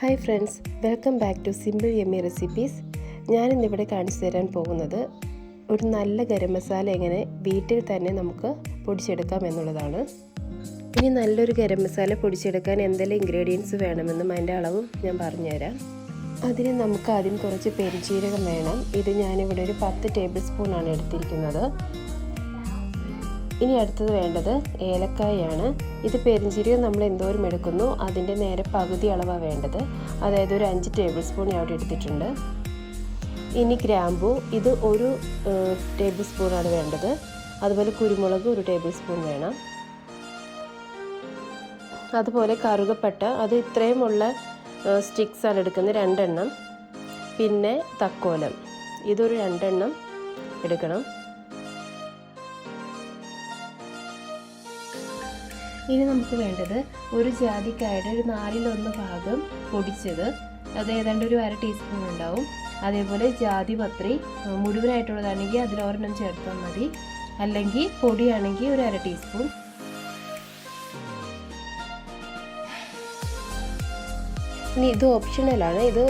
Hi friends, welcome back to Simple Yummy Recipes. ഞാൻ ഇന്നിവിടെ കാണിച്ചു തരാൻ പോകുന്നത് ഒരു നല്ല ഗരം മസാല എങ്ങനെ വീട്ടിൽ തന്നെ നമുക്ക് പൊടിച്ചെടുക്കാം എന്നുള്ളതാണ്. ഇനി നല്ലൊരു ഗരം മസാല പൊടിച്ചെടുക്കാൻ എന്തെല്ലാം ഇൻഗ്രീഡിയൻസ് വേണമെന്നും അതിൻ്റെ അളവും ഞാൻ പറഞ്ഞുതരാം. അതിന് നമുക്ക് ആദ്യം കുറച്ച് പെരുംജീരകം വേണം. ഇത് ഞാനിവിടെ ഒരു 10 ടേബിൾ സ്പൂൺ ആണ് എടുത്തിരിക്കുന്നത്. ഇനി അടുത്തത് വേണ്ടത് ഏലക്കായാണ്. ഇത് പെരുംജീരകം നമ്മൾ എന്തോരം എടുക്കുന്നു അതിൻ്റെ നേരെ പകുതി അളവാണ് വേണ്ടത്. അതായത് ഒരു 5 ടേബിൾ സ്പൂൺ ഞാൻ അവിടെ എടുത്തിട്ടുണ്ട്. ഇനി ഗ്രാമ്പൂ, ഇത് 1 ടേബിൾ സ്പൂണാണ് വേണ്ടത്. അതുപോലെ കുരുമുളക് 1 ടേബിൾ സ്പൂൺ വേണം. അതുപോലെ കറുകപ്പട്ട, അത് ഇത്രയുമുള്ള സ്റ്റിക്സാണ് എടുക്കുന്നത്, 2 എണ്ണം. പിന്നെ തക്കോലം, ഇതൊരു 2 എണ്ണം എടുക്കണം. ഇനി നമുക്ക് വേണ്ടത് ഒരു ജാതിക്കായുടെ ഒരു 4/1 ഭാഗം പൊടിച്ചത്, അത് ഏതാണ്ട് ഒരു 1/2 ടീസ്പൂൺ ഉണ്ടാവും. അതേപോലെ ജാതിപത്രി മുഴുവനായിട്ടുള്ളതാണെങ്കിൽ അതിൽ 1 ചേർത്താൽ മതി, അല്ലെങ്കിൽ പൊടിയാണെങ്കിൽ ഒരു 1/2 ടീസ്പൂൺ. ഇനി ഇത് ഓപ്ഷണലാണ്, ഇത്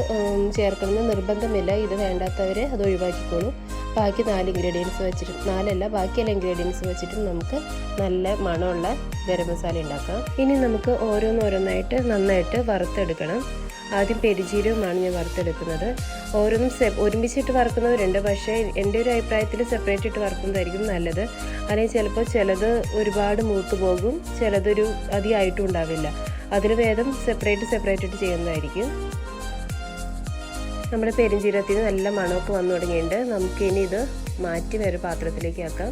ചേർക്കണമെന്ന് നിർബന്ധമില്ല. ഇത് വേണ്ടാത്തവർ അത് ഒഴിവാക്കിക്കോളൂ. ബാക്കി 4 ഇൻഗ്രീഡിയൻസ് വെച്ചിട്ട്, 4 അല്ല ബാക്കിയെല്ലാം ഇൻഗ്രീഡിയൻസ് വെച്ചിട്ടും നമുക്ക് നല്ല മണമുള്ള ഗരം മസാല ഉണ്ടാക്കാം. ഇനി നമുക്ക് ഓരോന്നായിട്ട് നന്നായിട്ട് വറുത്തെടുക്കണം. ആദ്യം പെരുംജീരകമാണ് ഞാൻ വറുത്തെടുക്കുന്നത്. ഓരോന്നും ഒരുമിച്ചിട്ട് വറുക്കുന്നവരുണ്ട്, പക്ഷേ എൻ്റെ ഒരു അഭിപ്രായത്തിൽ സെപ്പറേറ്റ് ഇട്ട് വറുക്കുന്നതായിരിക്കും നല്ലത്. അല്ലെങ്കിൽ ചിലപ്പോൾ ചിലത് ഒരുപാട് മൂത്ത് പോകും, ചിലതൊരു അധികമായിട്ടും ഉണ്ടാവില്ല. അതിന് ഭേദം സെപ്പറേറ്റ് ഇട്ട് ചെയ്യുന്നതായിരിക്കും. നമ്മുടെ പെരുംജീരകത്തിന് നല്ല മണമൊക്കെ വന്നു തുടങ്ങിയിട്ടുണ്ട്. നമുക്കിനി ഇത് മാറ്റി വേറെ പാത്രത്തിലേക്ക് ആക്കാം.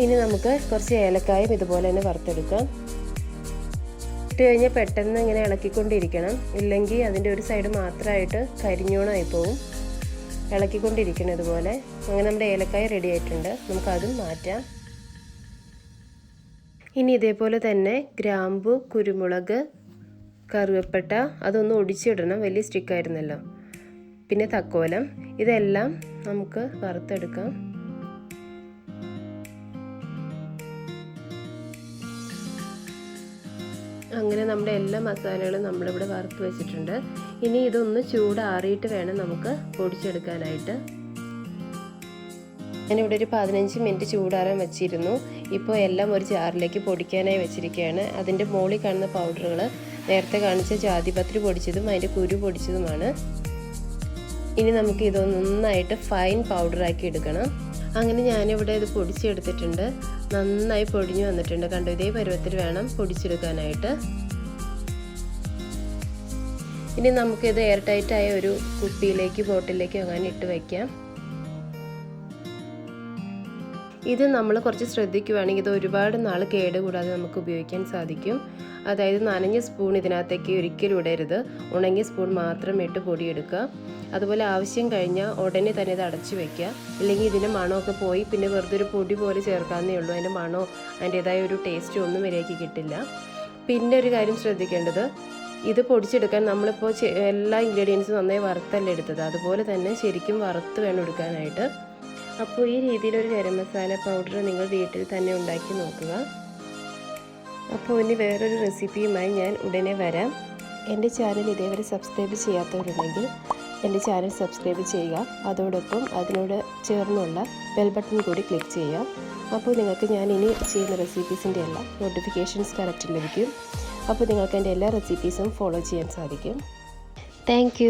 ഇനി നമുക്ക് കുറച്ച് ഏലക്കായും ഇതുപോലെ തന്നെ വറുത്തെടുക്കാം. ഇട്ട് കഴിഞ്ഞാൽ പെട്ടെന്ന് ഇങ്ങനെ ഇളക്കിക്കൊണ്ടിരിക്കണം, ഇല്ലെങ്കിൽ അതിൻ്റെ ഒരു സൈഡ് മാത്രമായിട്ട് കരിഞ്ഞോണമായി പോവും. ഇളക്കിക്കൊണ്ടിരിക്കണം ഇതുപോലെ. അങ്ങനെ നമ്മുടെ ഏലക്കായ റെഡി ആയിട്ടുണ്ട്, നമുക്കതും മാറ്റാം. ഇനി ഇതേപോലെ തന്നെ ഗ്രാമ്പു, കുരുമുളക്, കറുവപ്പട്ട അതൊന്ന് ഒടിച്ചിടണം, വലിയ സ്റ്റിക്കായിരുന്നല്ലോ. പിന്നെ തക്കോലം, ഇതെല്ലാം നമുക്ക് വറുത്തെടുക്കാം. അങ്ങനെ നമ്മുടെ എല്ലാ മസാലകളും നമ്മളിവിടെ വറുത്ത് വെച്ചിട്ടുണ്ട്. ഇനി ഇതൊന്ന് ചൂടാറിയിട്ട് വേണം നമുക്ക് പൊടിച്ചെടുക്കാനായിട്ട്. ഞാനിവിടെ ഒരു 15 മിനിറ്റ് ചൂടാറാൻ വെച്ചിരുന്നു. ഇപ്പോൾ എല്ലാം ഒരു ജാറിലേക്ക് പൊടിക്കാനായി വെച്ചിരിക്കുകയാണ്. അതിൻ്റെ മുകളിൽ കാണുന്ന പൗഡറുകൾ നേരത്തെ കാണിച്ച ജാതിപത്രി പൊടിച്ചതും അതിൻ്റെ കുരു പൊടിച്ചതുമാണ്. ഇനി നമുക്ക് ഇത് നന്നായിട്ട് ഫൈൻ പൗഡറാക്കി എടുക്കണം. അങ്ങനെ ഞാനിവിടെ ഇത് പൊടിച്ചെടുത്തിട്ടുണ്ട്. നന്നായി പൊടിഞ്ഞു വന്നിട്ടുണ്ട്, കണ്ടോ? ഇതേ പരുവത്തിൽ വേണം പൊടിച്ചെടുക്കാനായിട്ട്. ഇനി നമുക്കിത് എയർടൈറ്റായ ഒരു കുപ്പിയിലേക്ക്, ബോട്ടിലേക്ക് അങ്ങനെ ഇട്ട് വയ്ക്കാം. ഇത് നമ്മൾ കുറച്ച് ശ്രദ്ധിക്കുകയാണെങ്കിൽ ഇത് ഒരുപാട് നാൾ കേടുകൂടാതെ നമുക്ക് ഉപയോഗിക്കാൻ സാധിക്കും. അതായത് നനഞ്ഞ സ്പൂൺ ഇതിനകത്തേക്ക് ഒരിക്കലും ഇടരുത്, ഉണങ്ങിയ സ്പൂൺ മാത്രം ഇട്ട് പൊടിയെടുക്കുക. അതുപോലെ ആവശ്യം കഴിഞ്ഞാൽ ഉടനെ തന്നെ ഇത് അടച്ചു വയ്ക്കുക, ഇല്ലെങ്കിൽ ഇതിൻ്റെ മണമൊക്കെ പോയി പിന്നെ വെറുതെ ഒരു പൊടി പോലെ ചേർക്കാവുന്നേ ഉള്ളൂ. അതിൻ്റെ മണമോ അതിൻ്റേതായ ഒരു ടേസ്റ്റോ ഒന്നും വരെയാക്കി കിട്ടില്ല. പിന്നെ ഒരു കാര്യം ശ്രദ്ധിക്കേണ്ടത്, ഇത് പൊടിച്ചെടുക്കാൻ നമ്മളിപ്പോൾ എല്ലാ ഇൻഗ്രീഡിയൻസും നന്നായി വറുത്തല്ല എടുത്തത്, അതുപോലെ തന്നെ ശരിക്കും വറുത്ത് വേണം എടുക്കാനായിട്ട്. അപ്പോൾ ഈ രീതിയിലൊരു ഗരം മസാല പൗഡർ നിങ്ങൾ വീട്ടിൽ തന്നെ ഉണ്ടാക്കി നോക്കുക. അപ്പോൾ ഇനി വേറൊരു റെസിപ്പിയുമായി ഞാൻ ഉടനെ വരാം. എൻ്റെ ചാനൽ ഇതേവരെ സബ്സ്ക്രൈബ് ചെയ്യാത്തവരുണ്ടെങ്കിൽ എൻ്റെ ചാനൽ സബ്സ്ക്രൈബ് ചെയ്യുക. അതോടൊപ്പം അതിനോട് ചേർന്നുള്ള ബെൽ ബട്ടൺ കൂടി ക്ലിക്ക് ചെയ്യുക. അപ്പോൾ നിങ്ങൾക്ക് ഞാൻ ഇനി ചെയ്യുന്ന റെസിപ്പീസിൻ്റെ എല്ലാം നോട്ടിഫിക്കേഷൻസ് കറക്റ്റ് ലഭിക്കും. അപ്പോൾ നിങ്ങൾക്ക് എൻ്റെ എല്ലാ റെസിപ്പീസും ഫോളോ ചെയ്യാൻ സാധിക്കും. താങ്ക്